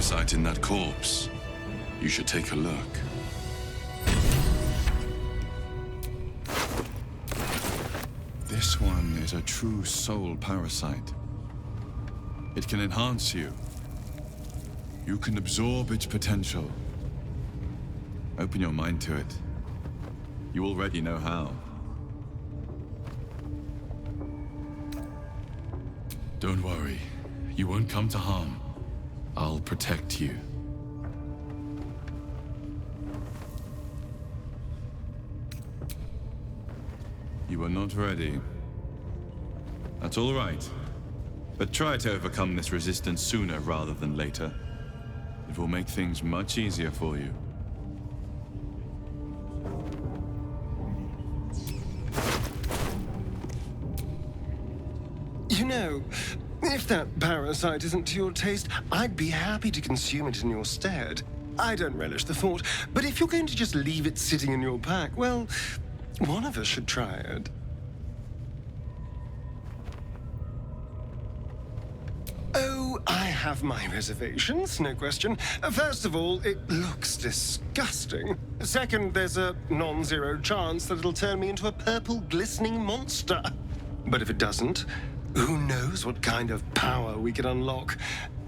parasite in that corpse. You should take a look. This one is a true soul parasite. It can enhance you. You can absorb its potential. Open your mind to it. You already know how. Don't worry. You won't come to harm. I'll protect you. You are not ready. That's all right. But try to overcome this resistance sooner rather than later. It will make things much easier for you. You know, if that parasite isn't to your taste, I'd be happy to consume it in your stead. I don't relish the thought, but if you're going to just leave it sitting in your pack, well, one of us should try it. Oh, I have my reservations, no question. First of all, it looks disgusting. Second, there's a non-zero chance that it'll turn me into a purple glistening monster. But if it doesn't, who knows what kind of power we can unlock?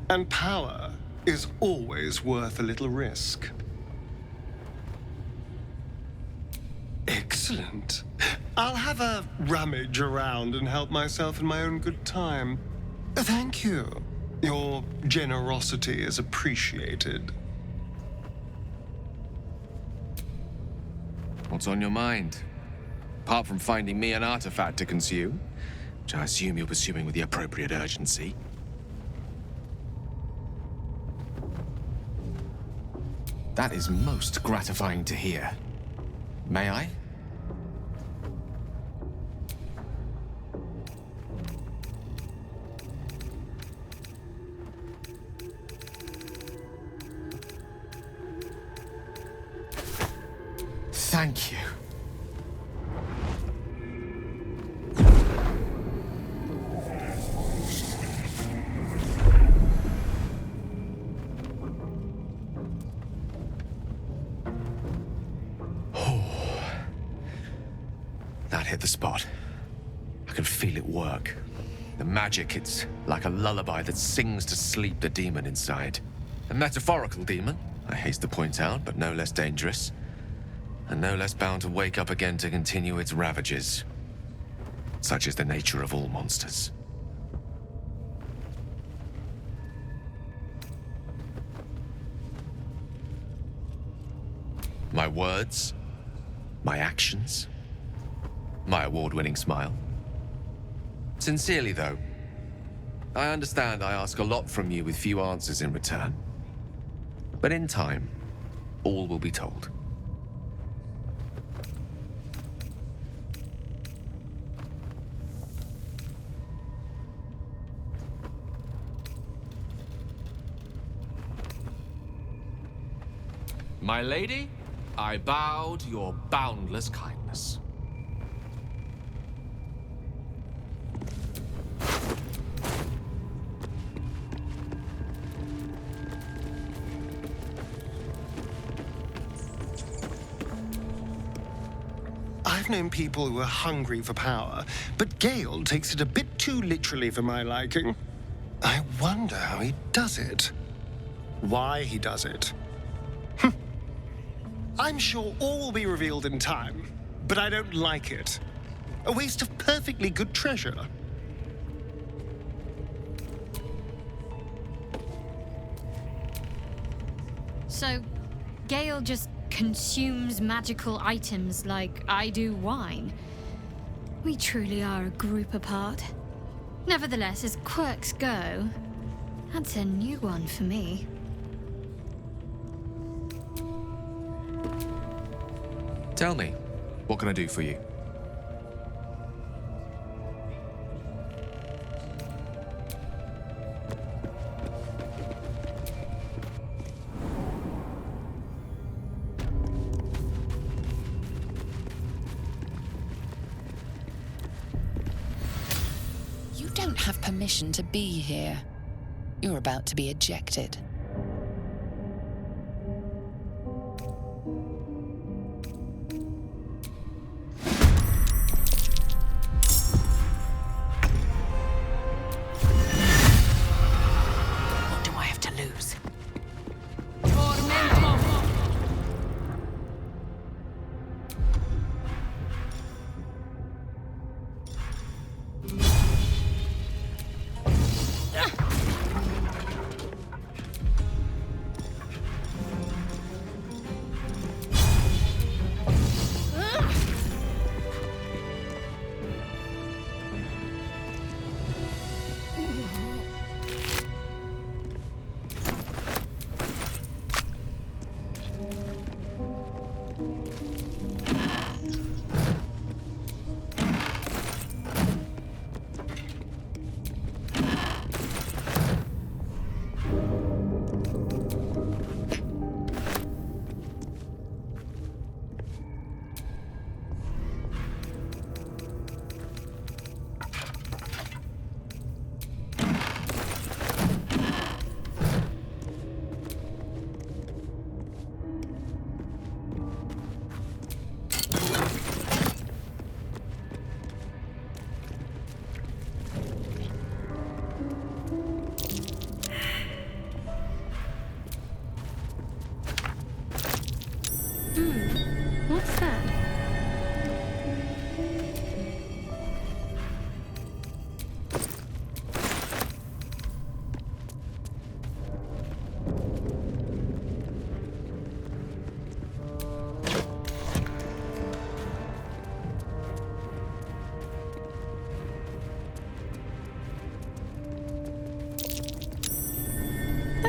And power is always worth a little risk. Excellent. I'll have a rummage around and help myself in my own good time. Thank you. Your generosity is appreciated. What's on your mind? Apart from finding me an artifact to consume, which I assume you're pursuing with the appropriate urgency. That is most gratifying to hear. May I? Thank you. That hit the spot. I can feel it work. The magic, it's like a lullaby that sings to sleep the demon inside. A metaphorical demon, I haste to point out, but no less dangerous. And no less bound to wake up again to continue its ravages. Such is the nature of all monsters. My words, my actions, my award-winning smile. Sincerely, though, I understand I ask a lot from you with few answers in return. But in time, all will be told. My lady, I bow to your boundless kindness. I've known people who are hungry for power, but Gale takes it a bit too literally for my liking. I wonder how he does it. Why he does it. I'm sure all will be revealed in time, but I don't like it. A waste of perfectly good treasure. So, Gale just consumes magical items like I do wine. We truly are a group apart. Nevertheless, as quirks go, that's a new one for me. Tell me, what can I do for you? You don't have permission to be here. You're about to be ejected.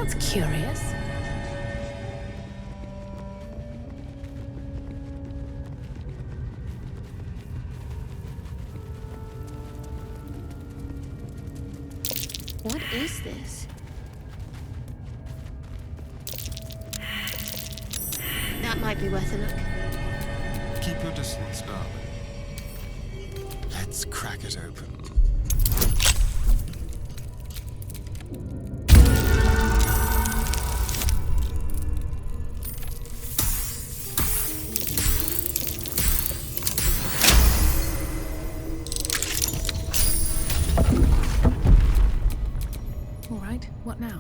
That's curious. What is this? That might be worth a look. Keep your distance, darling. Let's crack it open. All right, what now?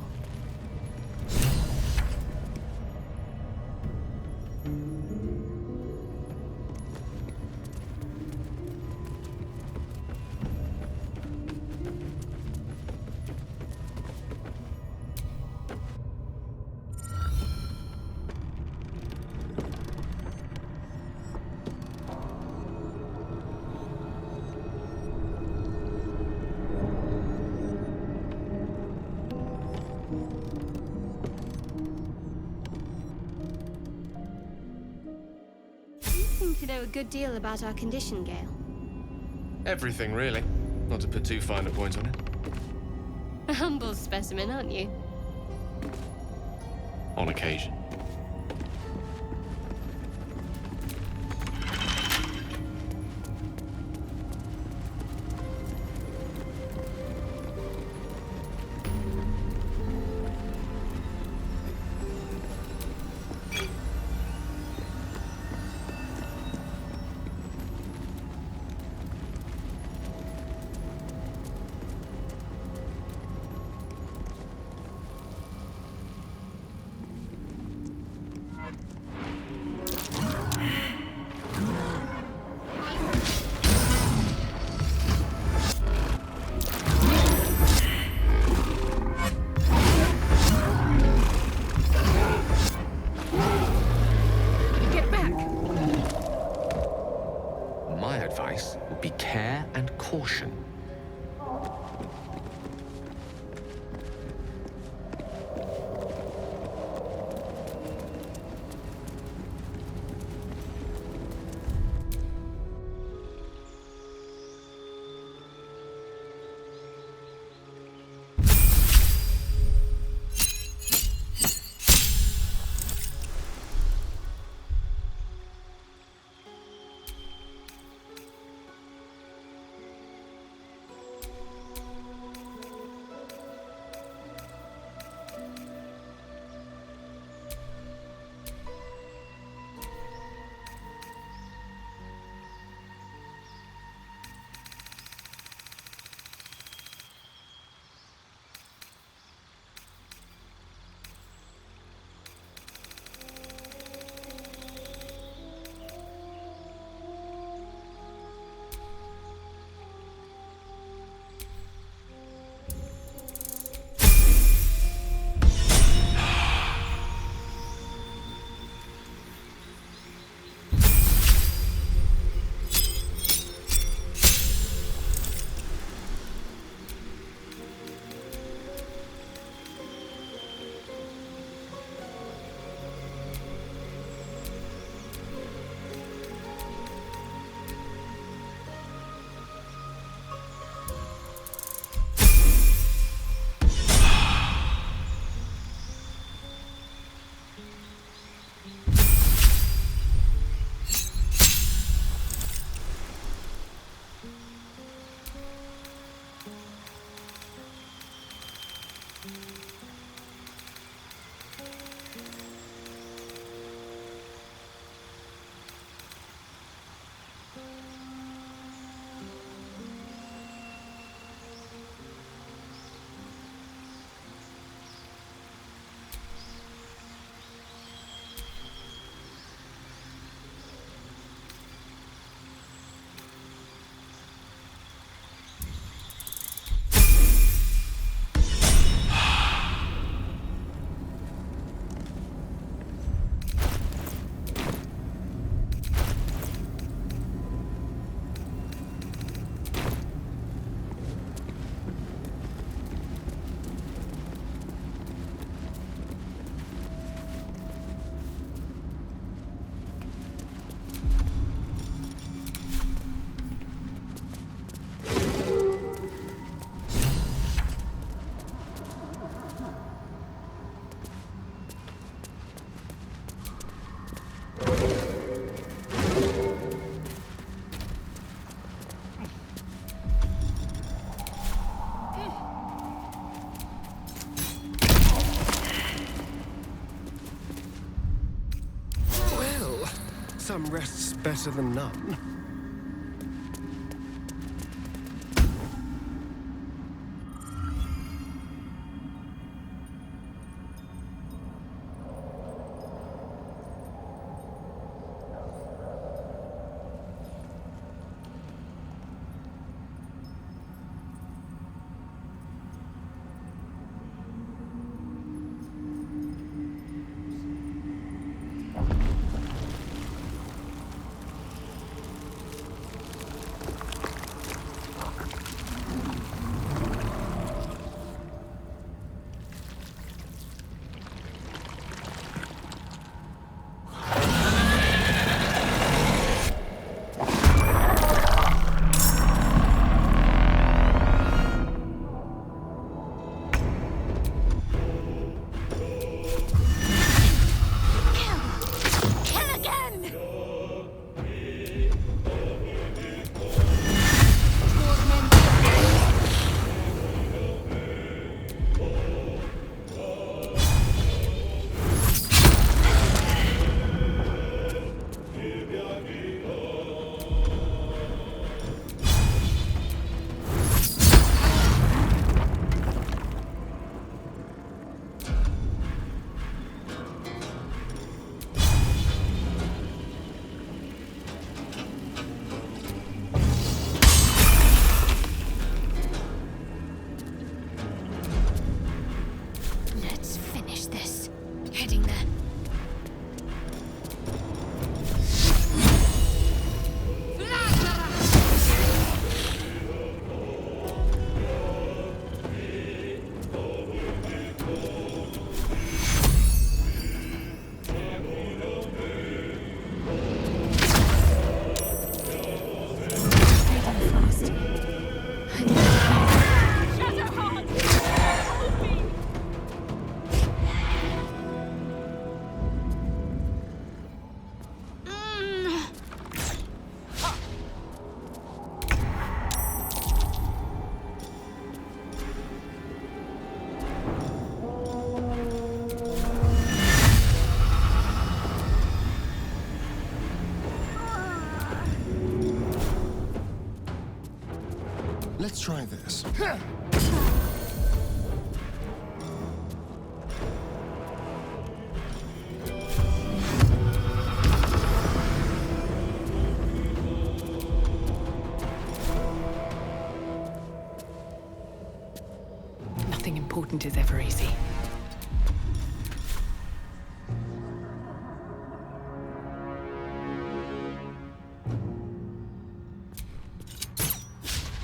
You seem to know a good deal about our condition, Gale. Everything, really. Not to put too fine a point on it. A humble specimen, aren't you? On occasion. Get back! My advice would be care and caution. some rests better than none. Let's try this. Nothing important is ever easy.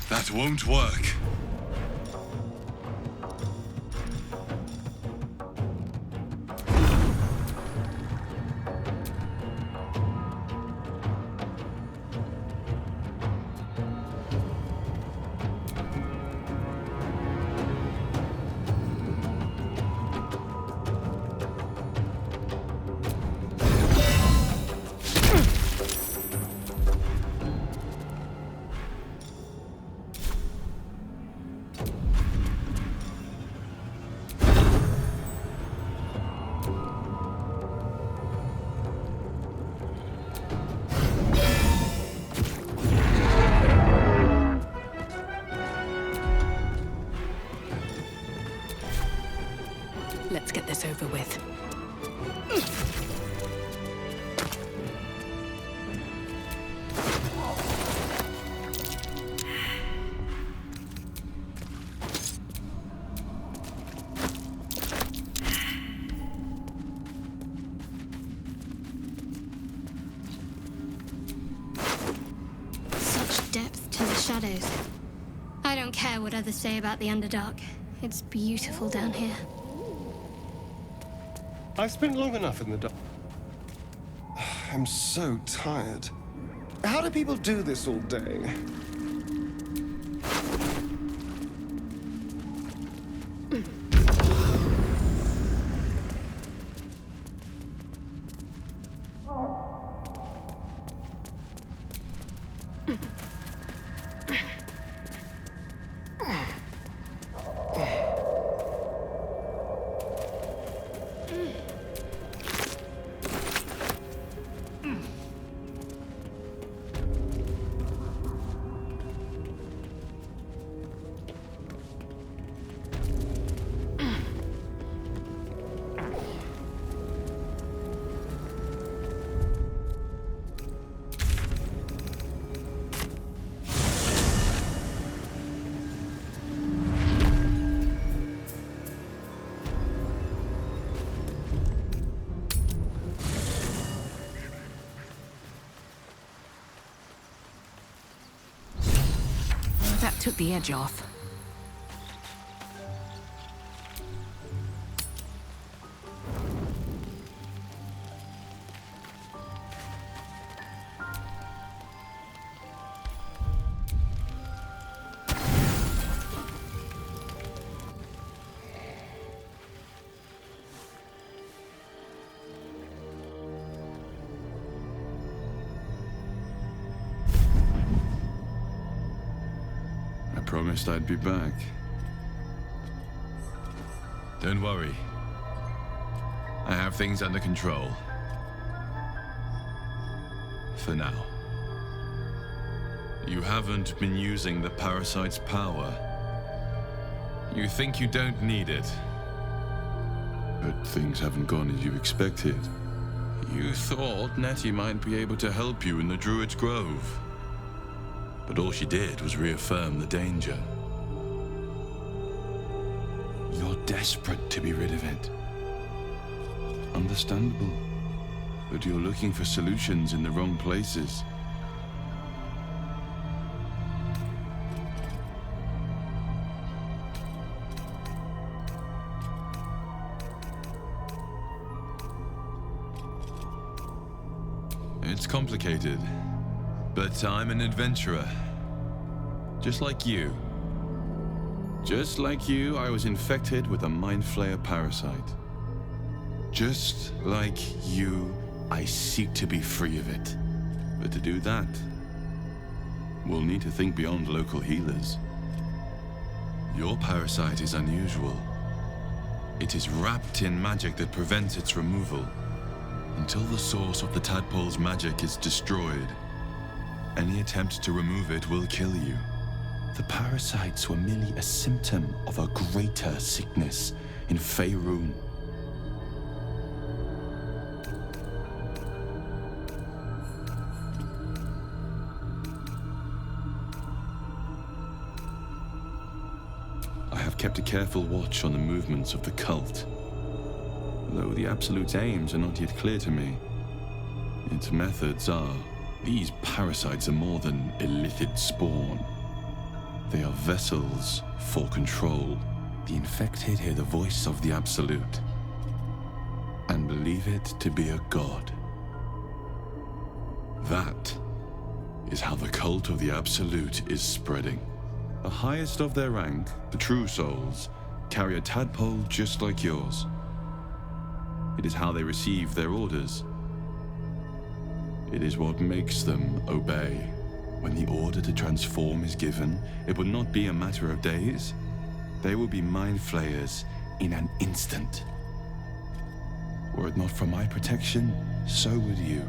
That won't work. Let's get this over with. Such depth to the shadows. I don't care what others say about the Underdark. It's beautiful down here. I've spent long enough in the dark. I'm so tired. How do people do this all day? That took the edge off. I promised I'd be back. Don't worry. I have things under control. For now. You haven't been using the parasite's power. You think you don't need it. But things haven't gone as you expected. You thought Nettie might be able to help you in the Druid's Grove. But all she did was reaffirm the danger. You're desperate to be rid of it. Understandable. But you're looking for solutions in the wrong places. It's complicated, but I'm an adventurer. Just like you. Just like you, I was infected with a Mind Flayer parasite. Just like you, I seek to be free of it. But to do that, we'll need to think beyond local healers. Your parasite is unusual. It is wrapped in magic that prevents its removal. Until the source of the tadpole's magic is destroyed, any attempt to remove it will kill you. The parasites were merely a symptom of a greater sickness in Faerun. I have kept a careful watch on the movements of the cult. Though the Absolute's aims are not yet clear to me, its methods are. These parasites are more than illithid spawn. They are vessels for control. The infected hear the voice of the Absolute and believe it to be a god. That is how the cult of the Absolute is spreading. The highest of their rank, the true souls, carry a tadpole just like yours. It is how they receive their orders. It is what makes them obey. When the order to transform is given, it will not be a matter of days. They will be Mind Flayers in an instant. Were it not for my protection, so would you.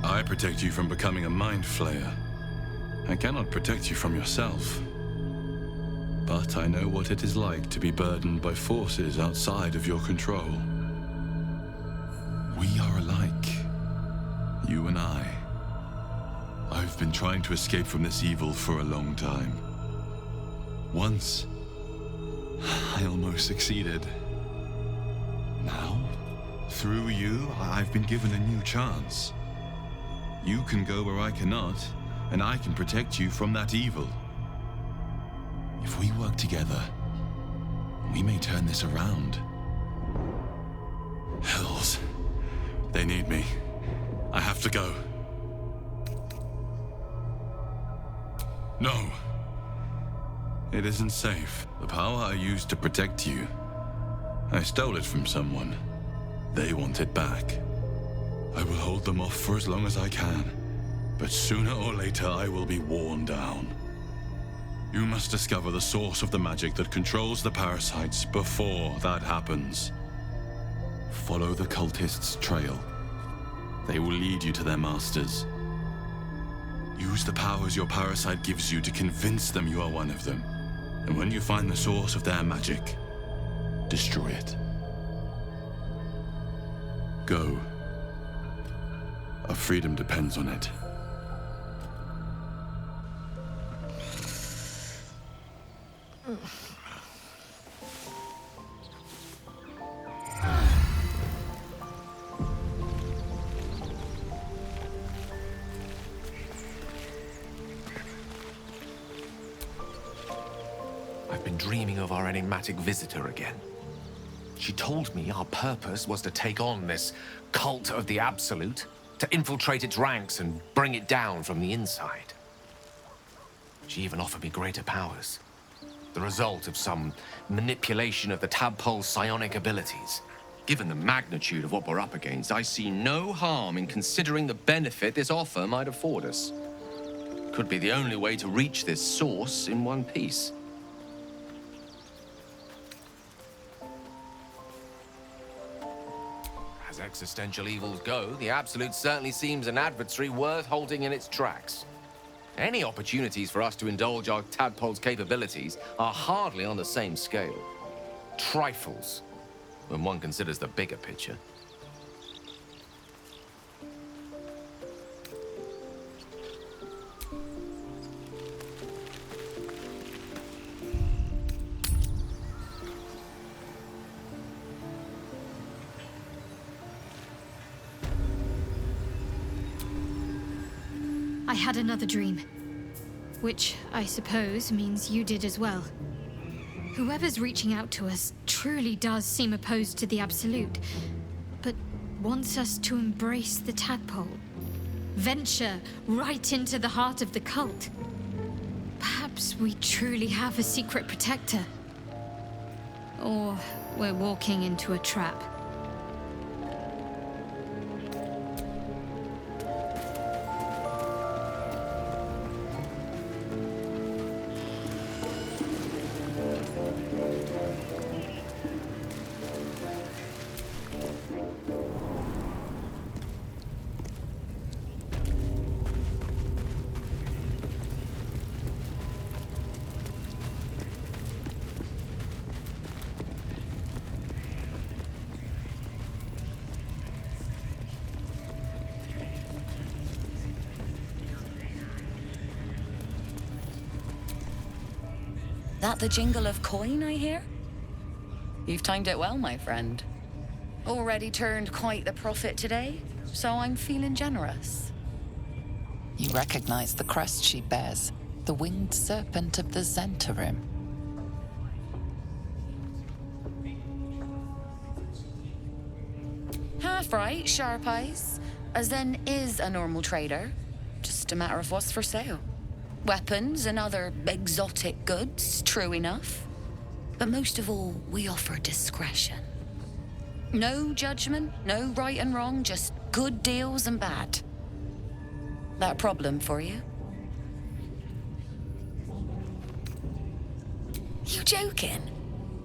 I protect you from becoming a Mind Flayer. I cannot protect you from yourself. But I know what it is like to be burdened by forces outside of your control. We are alike, you and I. I've been trying to escape from this evil for a long time. Once, I almost succeeded. Now, through you, I've been given a new chance. You can go where I cannot, and I can protect you from that evil. If we work together, we may turn this around. Hells. They need me. I have to go. No. It isn't safe. The power I used to protect you, I stole it from someone. They want it back. I will hold them off for as long as I can, but sooner or later I will be worn down. You must discover the source of the magic that controls the parasites before that happens. Follow the cultists' trail. They will lead you to their masters. Use the powers your parasite gives you to convince them you are one of them. And when you find the source of their magic, destroy it. Go. Our freedom depends on it. of our enigmatic visitor again. She told me our purpose was to take on this cult of the Absolute, to infiltrate its ranks and bring it down from the inside. She even offered me greater powers, the result of some manipulation of the tadpole's psionic abilities. Given the magnitude of what we're up against, I see no harm in considering the benefit this offer might afford us. Could be the only way to reach this source in one piece. As existential evils go, the Absolute certainly seems an adversary worth halting in its tracks. Any opportunities for us to indulge our tadpole's capabilities are hardly on the same scale. Trifles, when one considers the bigger picture. I had another dream. Which, I suppose, means you did as well. Whoever's reaching out to us truly does seem opposed to the Absolute, but wants us to embrace the tadpole. Venture right into the heart of the cult. Perhaps we truly have a secret protector. Or we're walking into a trap. That the jingle of coin I hear? You've timed it well, my friend. Already turned quite the profit today, so I'm feeling generous. You recognize the crest she bears, the winged serpent of the Zentarim. Half right, sharp eyes. As then is a normal trader. Just a matter of what's for sale. Weapons and other exotic goods, true enough. But most of all, we offer discretion. No judgment, no right and wrong, just good deals and bad. That a problem for you? You joking?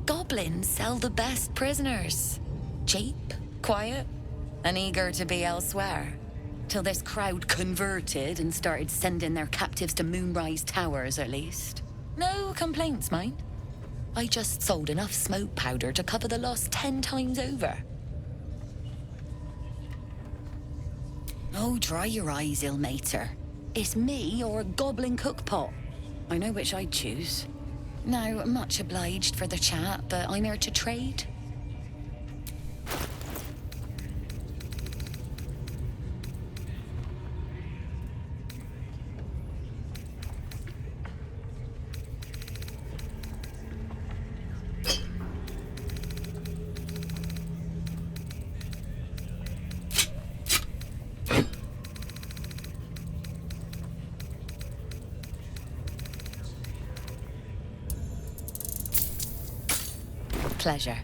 Goblins sell the best prisoners. Cheap, quiet, and eager to be elsewhere. Till this crowd converted and started sending their captives to Moonrise Towers, at least. No complaints, mind. I just sold enough smoke powder to cover the loss 10 times over. Oh, dry your eyes, ill-mater. It's me or a goblin cookpot. I know which I'd choose. Now, much obliged for the chat, but I'm here to trade. Pleasure.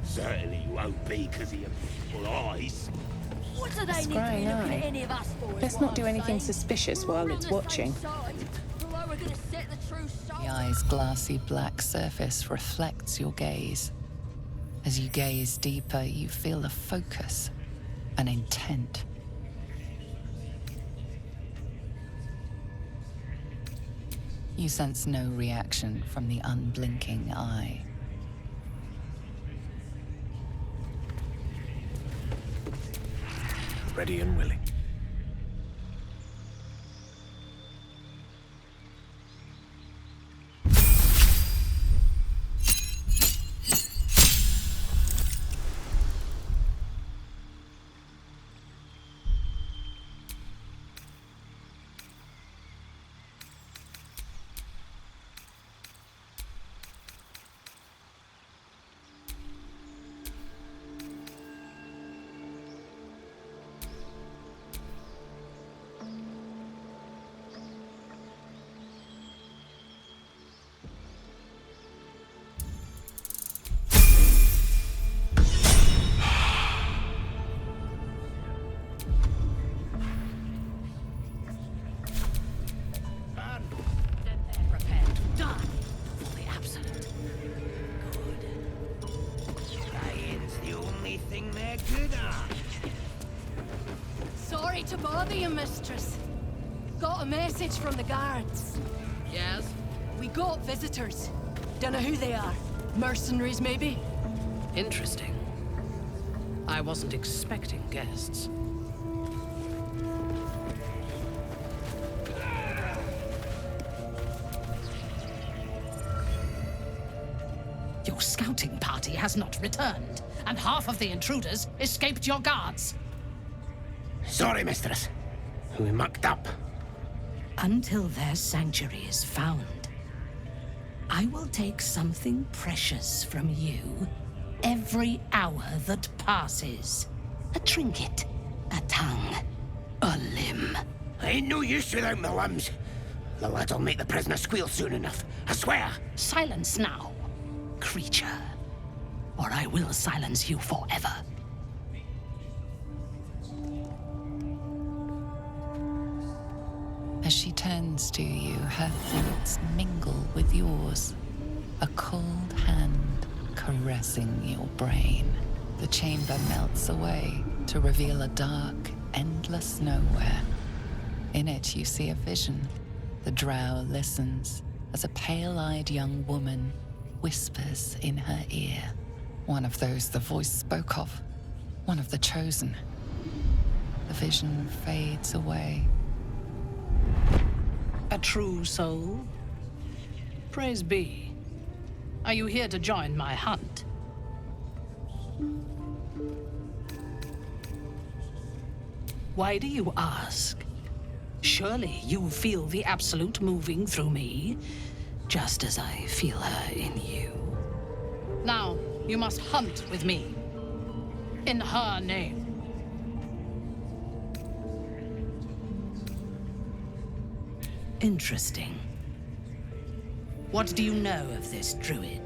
Certainly won't be because of your full eyes. What do they Scrying need to be looking eye. at any of us for? Let's not do anything suspicious while it's watching. we're gonna set the true soul. The eye's glassy black surface reflects your gaze. As you gaze deeper, you feel a focus, an intent. You sense no reaction from the unblinking eye. Ready and willing. Sorry to bother you, mistress. Got a message from the guards. Yes? We got visitors. Don't know who they are. Mercenaries, maybe? Interesting. I wasn't expecting guests. Your scouting party has not returned, and half of the intruders escaped your guards. Sorry, mistress. We mucked up. Until their sanctuary is found, I will take something precious from you every hour that passes. A trinket, a tongue, a limb. Ain't no use without my limbs. The lad'll make the prisoner squeal soon enough, I swear. Silence now, creature, or I will silence you forever. As she turns to you, her thoughts mingle with yours. A cold hand caressing your brain. The chamber melts away to reveal a dark, endless nowhere. In it, you see a vision. The drow listens as a pale-eyed young woman whispers in her ear. One of those the voice spoke of. One of the chosen. The vision fades away. A true soul? Praise be. Are you here to join my hunt? Why do you ask? Surely you feel the Absolute moving through me, just as I feel her in you. Now, you must hunt with me. In her name. Interesting. What do you know of this druid?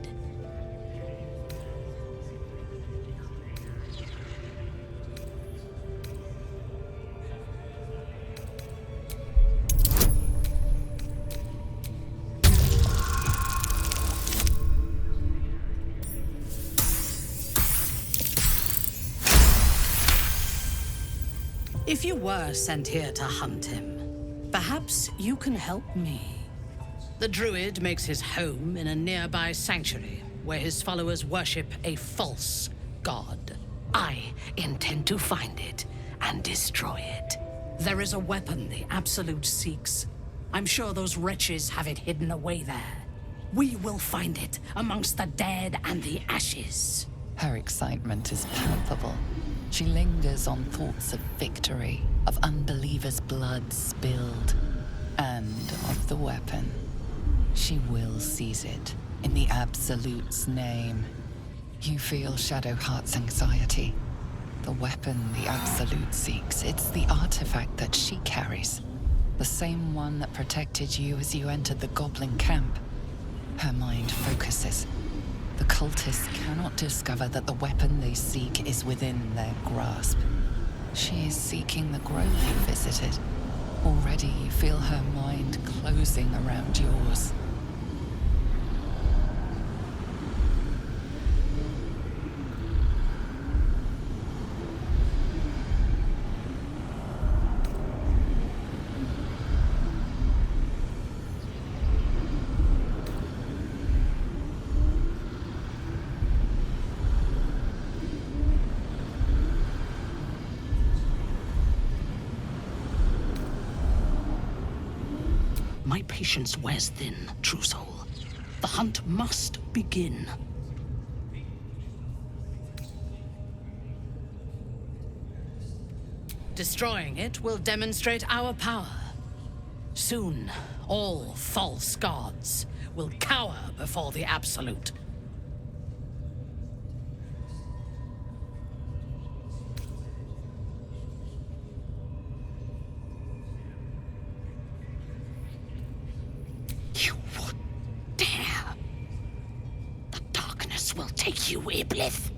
If you were sent here to hunt him, perhaps you can help me. The druid makes his home in a nearby sanctuary where his followers worship a false god. I intend to find it and destroy it. There is a weapon the Absolute seeks. I'm sure those wretches have it hidden away there. We will find it amongst the dead and the ashes. Her excitement is palpable. She lingers on thoughts of victory, of unbelievers' blood spilled, and of the weapon. She will seize it, in the Absolute's name. You feel Shadowheart's anxiety. The weapon the Absolute seeks, it's the artifact that she carries. The same one that protected you as you entered the Goblin camp. Her mind focuses. The cultists cannot discover that the weapon they seek is within their grasp. She is seeking the grove you visited. Already you feel her mind closing around yours. My patience wears thin, true soul. The hunt must begin. Destroying it will demonstrate our power. Soon, all false gods will cower before the absolute. You would dare? The darkness will take you, Iblis.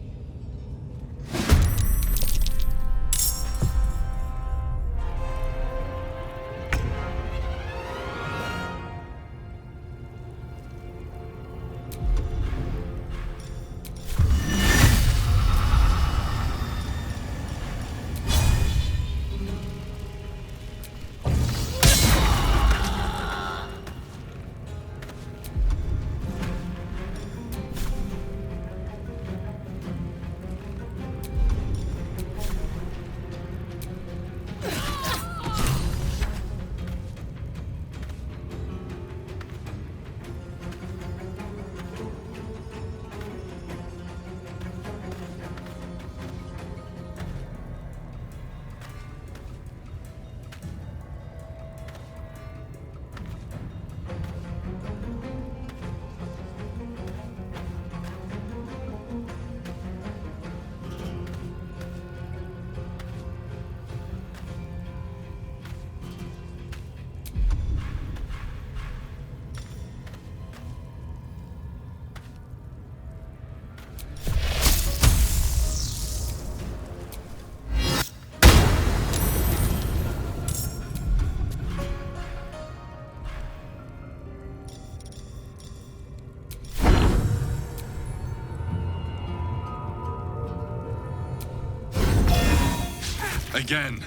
Again.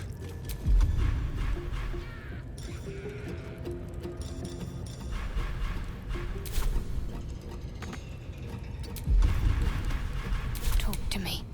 Talk to me.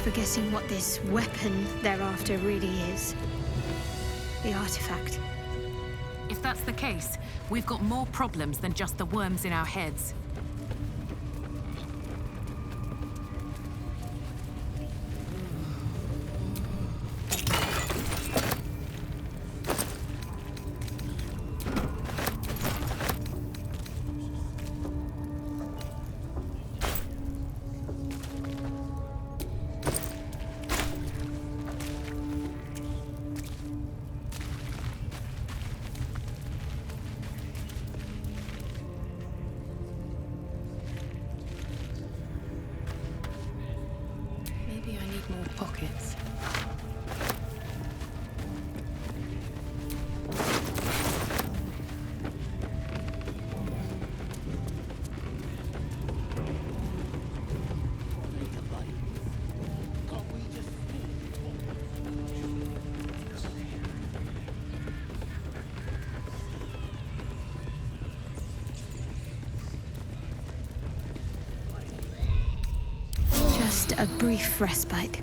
For guessing what this weapon thereafter really is. The artifact. If that's the case, we've got more problems than just the worms in our heads. A brief respite.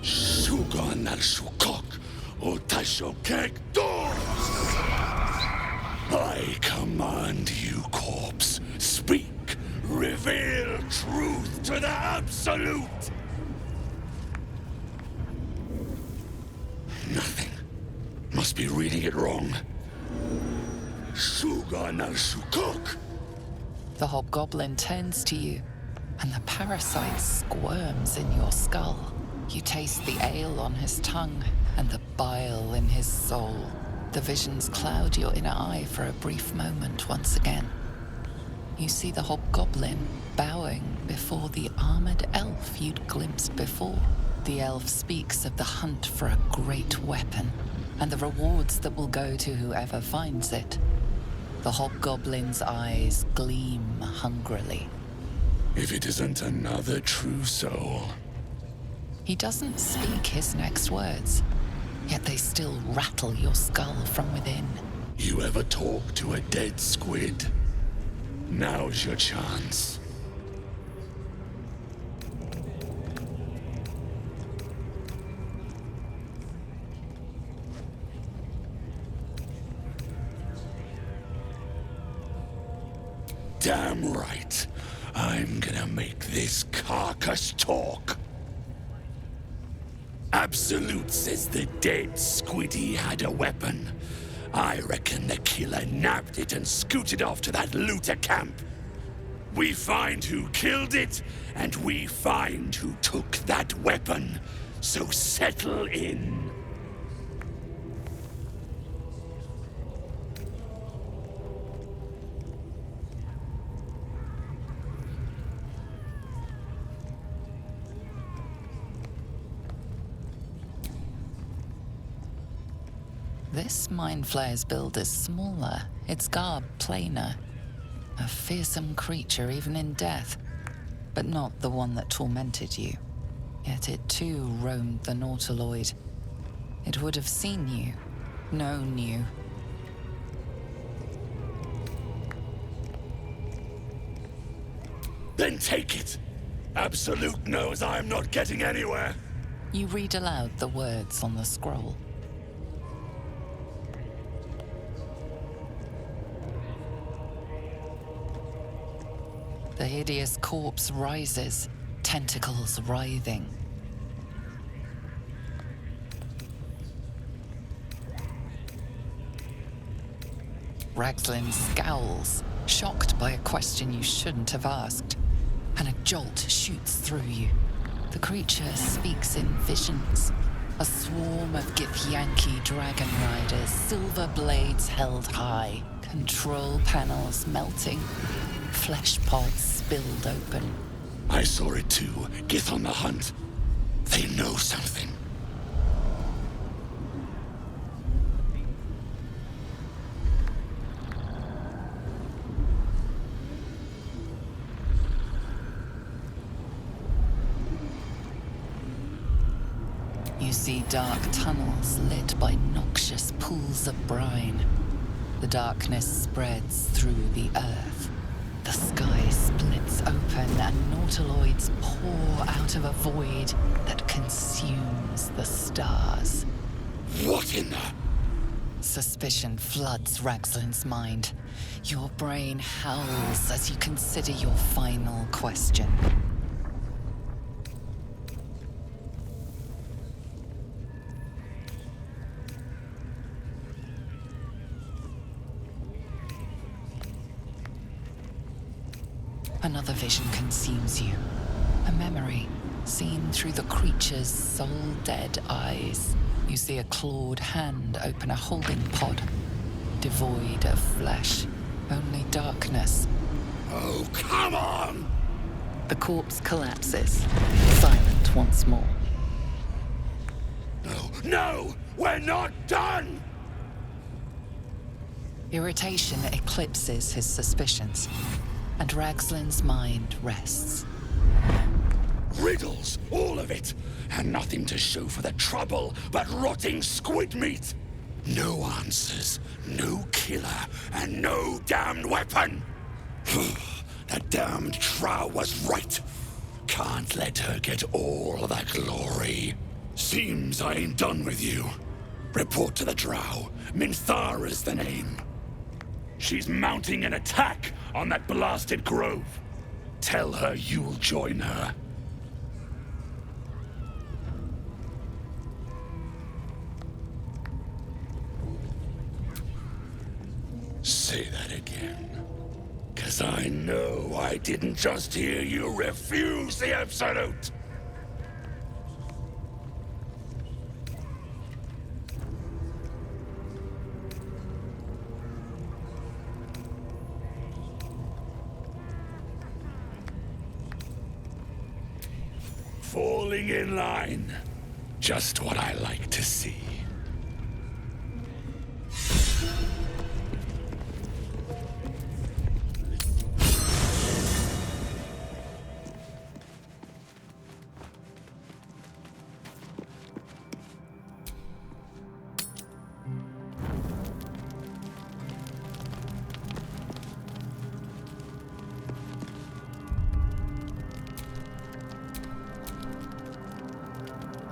Sugan al Shukok, o Tashokek Dos! I command you, corpse. Speak. Reveal truth to the Absolute. Nothing. Must be reading it wrong. Sugan al Shukok. The hobgoblin turns to you, and the parasite squirms in your skull. You taste the ale on his tongue and the bile in his soul. The visions cloud your inner eye for a brief moment once again. You see the hobgoblin bowing before the armored elf you'd glimpsed before. The elf speaks of the hunt for a great weapon and the rewards that will go to whoever finds it. The hobgoblin's eyes gleam hungrily. If it isn't another true soul. He doesn't speak his next words, yet they still rattle your skull from within. You ever talk to a dead squid? Now's your chance. Damn right. I'm gonna make this carcass talk. Absolute says the dead squiddy had a weapon. I reckon the killer nabbed it and scooted off to that looter camp. We find who killed it, and we find who took that weapon. So settle in. This Mind Flayer's build is smaller, its garb plainer. A fearsome creature even in death, but not the one that tormented you. Yet it too roamed the Nautiloid. It would have seen you, known you. Then take it. Absolute knows I'm not getting anywhere. You read aloud the words on the scroll. The hideous corpse rises, tentacles writhing. Ragslin scowls, shocked by a question you shouldn't have asked, and a jolt shoots through you. The creature speaks in visions. A swarm of Githyanki dragon riders, silver blades held high, control panels melting, flesh pods spilled open. I saw it too. Gith on the hunt. They know something. You see dark tunnels lit by noxious pools of brine. The darkness spreads through the earth. The sky splits open and nautiloids pour out of a void that consumes the stars. What in the... Suspicion floods Ragslin's mind. Your brain howls as you consider your final question. Another vision consumes you. A memory, seen through the creature's soul-dead eyes. You see a clawed hand open a holding pod. Devoid of flesh, only darkness. Oh, come on! The corpse collapses, silent once more. No, no! We're not done! Irritation eclipses his suspicions, and Ragslin's mind rests. Riddles, all of it, and nothing to show for the trouble but rotting squid meat. No answers, no killer, and no damned weapon. That damned Drow was right. Can't let her get all of that glory. Seems I ain't done with you. Report to the Drow. Minthara's the name. She's mounting an attack on that blasted grove. Tell her you'll join her. Say that again. 'Cause I know I didn't just hear you refuse the Absolute. Falling in line. Just what I like to see.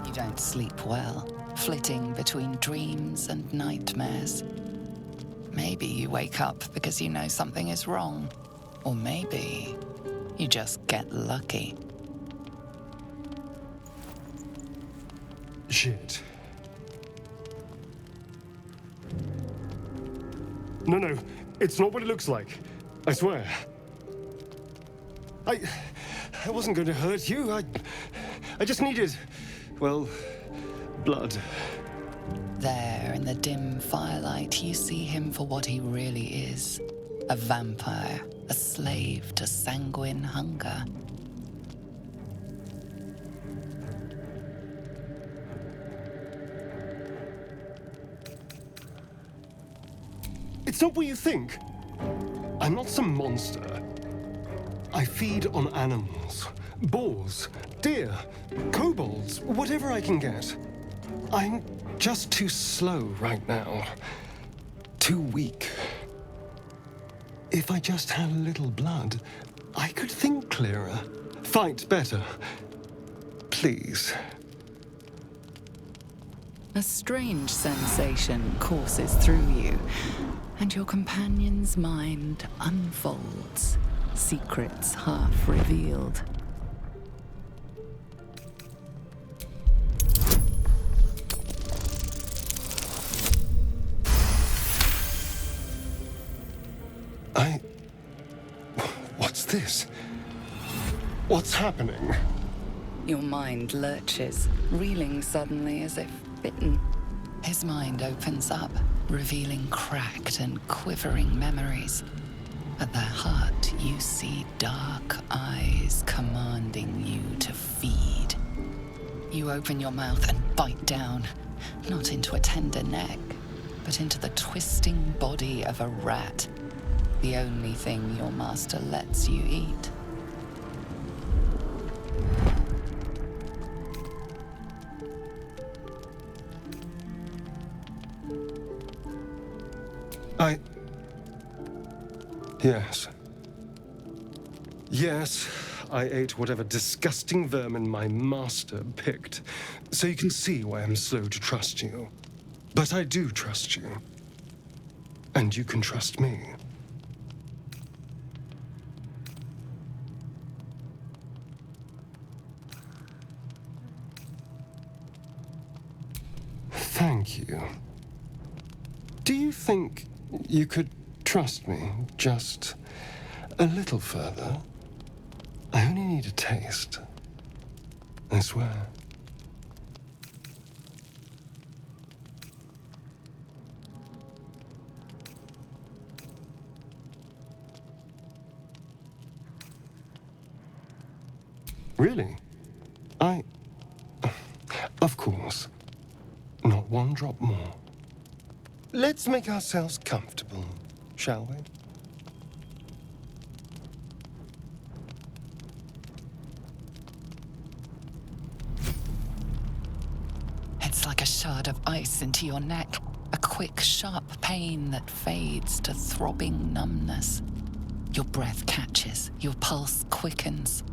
You don't sleep well, flitting between dreams and nightmares. Maybe you wake up because you know something is wrong. Or maybe you just get lucky. Shit. No, it's not what it looks like. I swear. I wasn't going to hurt you. I just needed, well, blood. There, in the dim firelight, you see him for what he really is. A vampire, a slave to sanguine hunger. It's not what you think. I'm not some monster. I feed on animals. Boars, deer, kobolds, whatever I can get. I'm just too slow right now. Too weak. If I just had a little blood, I could think clearer, fight better. Please. A strange sensation courses through you, and your companion's mind unfolds, secrets half revealed. What's this? What's happening? Your mind lurches, reeling suddenly as if bitten. His mind opens up, revealing cracked and quivering memories. At their heart, you see dark eyes commanding you to feed. You open your mouth and bite down, not into a tender neck, but into the twisting body of a rat, the only thing your master lets you eat. Yes, I ate whatever disgusting vermin my master picked, so you can see why I'm slow to trust you. But I do trust you. And you can trust me. Thank you. Do you think you could trust me just a little further? I only need a taste. I swear. Really? Of course. Not one drop more. Let's make ourselves comfortable, shall we? It's like a shard of ice into your neck, a quick, sharp pain that fades to throbbing numbness. Your breath catches, your pulse quickens.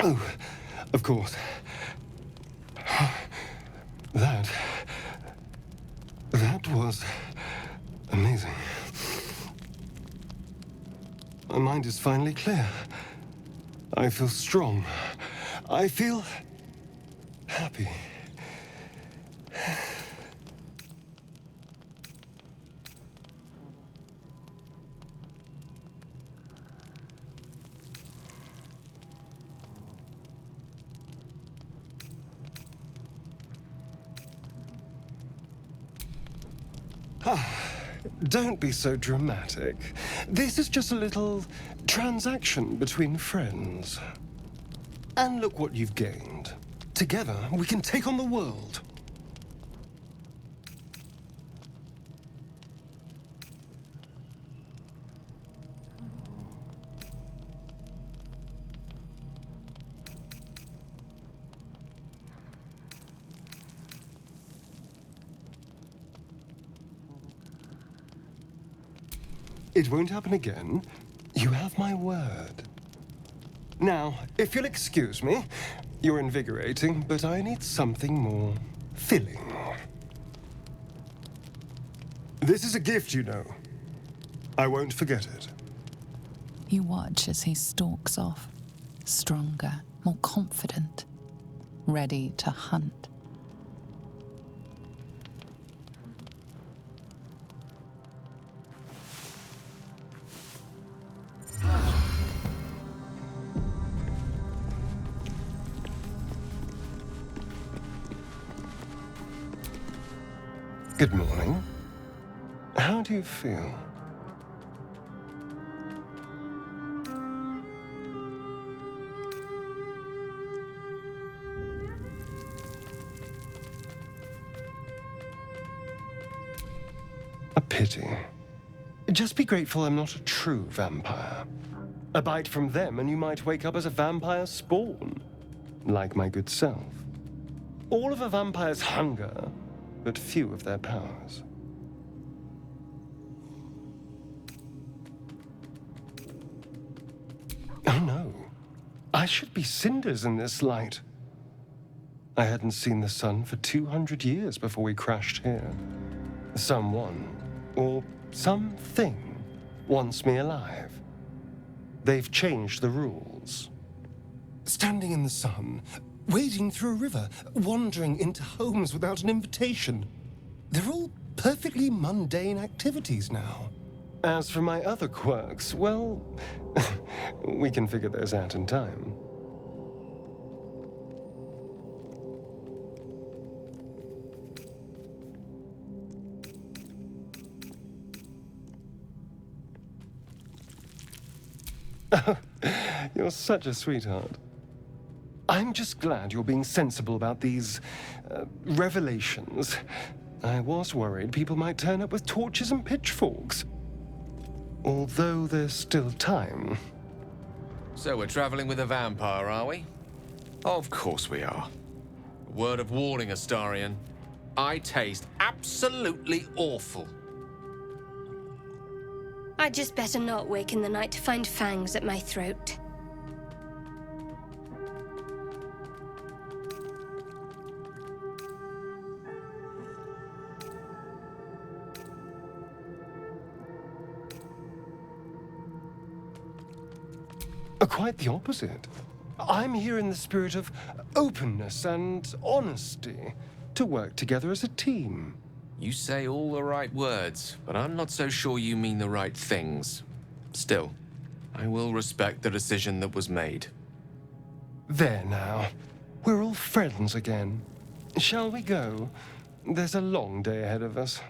Oh, of course. That was amazing. My mind is finally clear. I feel strong. I feel happy. Don't be so dramatic. This is just a little transaction between friends. And look what you've gained. Together, we can take on the world. It won't happen again. You have my word. Now, if you'll excuse me, you're invigorating, but I need something more filling. This is a gift, you know. I won't forget it. You watch as he stalks off, stronger, more confident, ready to hunt. Good morning. How do you feel? A pity. Just be grateful I'm not a true vampire. A bite from them and you might wake up as a vampire spawn, like my good self. All of a vampire's hunger, but few of their powers. Oh no, I should be cinders in this light. I hadn't seen the sun for 200 years before we crashed here. Someone, or something, wants me alive. They've changed the rules. Standing in the sun, wading through a river, wandering into homes without an invitation. They're all perfectly mundane activities now. As for my other quirks, well, we can figure those out in time. You're such a sweetheart. I'm just glad you're being sensible about these revelations. I was worried people might turn up with torches and pitchforks. Although there's still time. So we're traveling with a vampire, are we? Of course we are. A word of warning, Astarion. I taste absolutely awful. I'd just better not wake in the night to find fangs at my throat. Quite the opposite. I'm here in the spirit of openness and honesty to work together as a team. You say all the right words, but I'm not so sure you mean the right things. Still, I will respect the decision that was made. There now. We're all friends again. Shall we go? There's a long day ahead of us.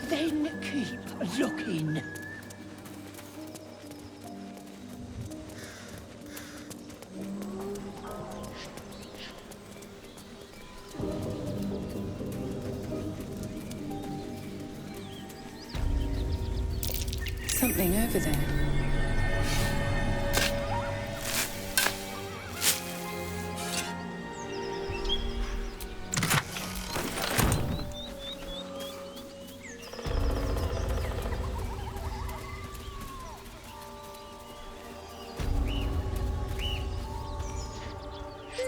Then keep looking. Something over there.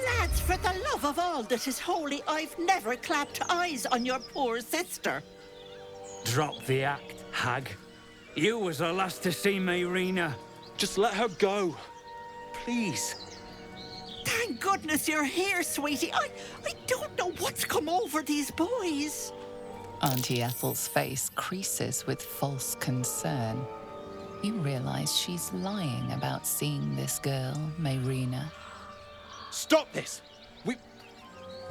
Lads, for the love of all that is holy, I've never clapped eyes on your poor sister. Drop the act, hag. You was the last to see Mayrina. Just let her go. Please. Thank goodness you're here, sweetie. I don't know what's come over these boys. Auntie Ethel's face creases with false concern. You realize she's lying about seeing this girl, Mayrina. Stop this!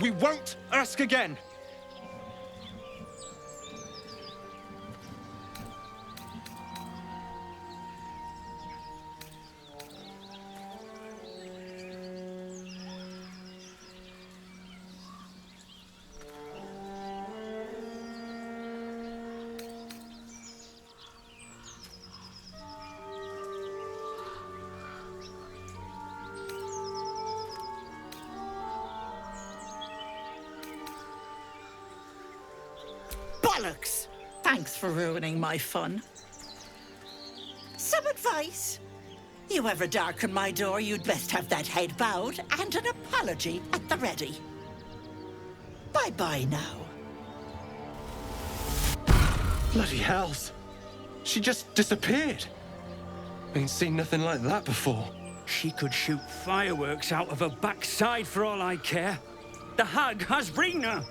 We won't ask again! Bollocks! Thanks for ruining my fun. Some advice? You ever darken my door, you'd best have that head bowed and an apology at the ready. Bye-bye now. Bloody hells. She just disappeared. Ain't seen nothing like that before. She could shoot fireworks out of her backside for all I care. The hag has Rina!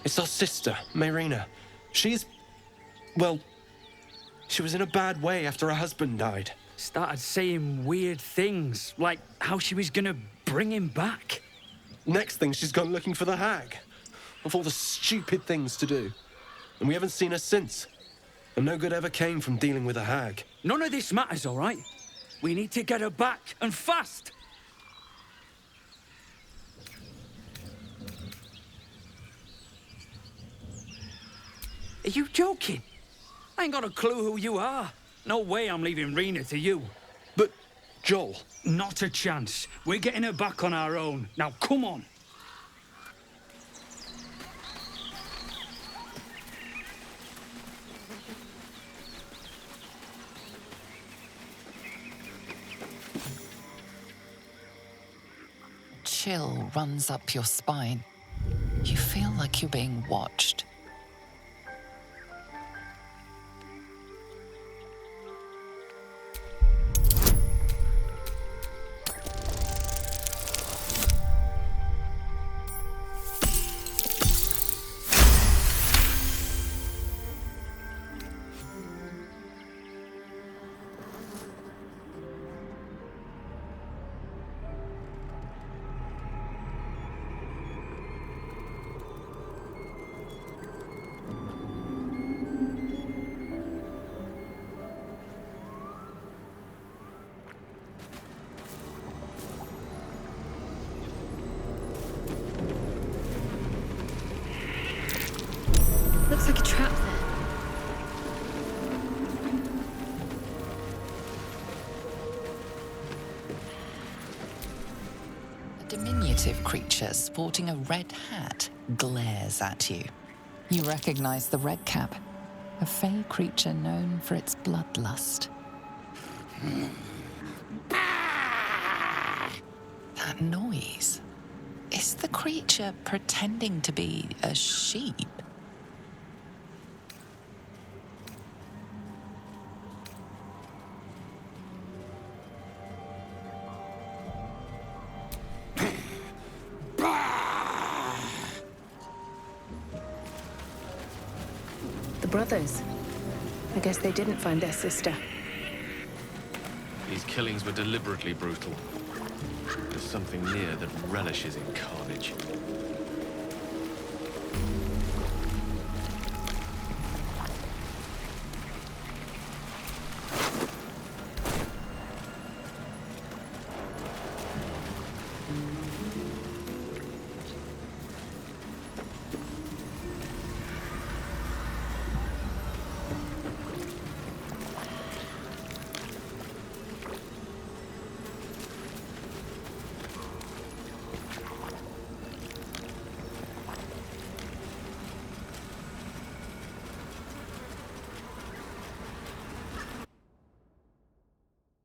It's our sister, Mayrina. Well, she was in a bad way after her husband died. Started saying weird things, like how she was gonna bring him back. Next thing, she's gone looking for the hag. Of all the stupid things to do. And we haven't seen her since. And no good ever came from dealing with a hag. None of this matters, all right? We need to get her back, and fast! Are you joking? I ain't got a clue who you are. No way I'm leaving Rina to you. But, Joel... Not a chance. We're getting her back on our own. Now, come on. Chill runs up your spine. You feel like you're being watched. Looks like a trap there. A diminutive creature sporting a red hat glares at you. You recognize the red cap, a fey creature known for its bloodlust. That noise. Is the creature pretending to be a sheep? The brothers. I guess they didn't find their sister. These killings were deliberately brutal. There's something near that relishes in carnage.